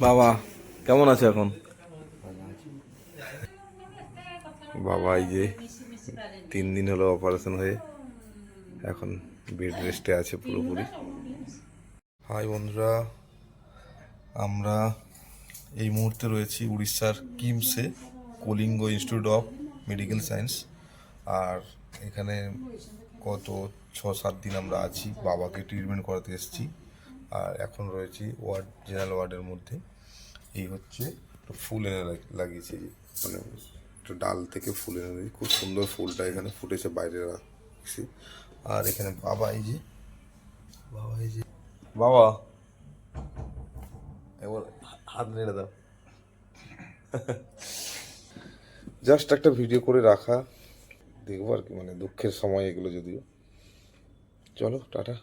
বাবা কেমন আছে এখন? বাবা এই যে 3 দিন হলো অপারেশন হয়ে এখন বেড রেস্টে আছে পুরোপুরি। হাই বন্ধুরা, আমরা এই মুহূর্তে রয়েছি উড়িষ্যার কিমসে, Kalinga institute of medical science. আর এখানে গত 6-7 দিন আমরা আছি, বাবাকে ট্রিটমেন্ট করাতে এসেছি। আর এখন রয়েছি জেনারেল ওয়ার্ডের মধ্যে। এই হচ্ছে ফুল এনে লাগিয়েছি, মানে একটা ডাল থেকে ফুল এনে দিয়েছি, খুব সুন্দর ফুলটা এখানে ফুটেছে, বাইরে রাখছি। আর এখানে বাবা এই যে বাবা এবার হাত নেড়ে দাও। জাস্ট একটা ভিডিও করে রাখা, দেখবো আর কি, মানে দুঃখের সময় এগুলো। যদিও চলো টাটা।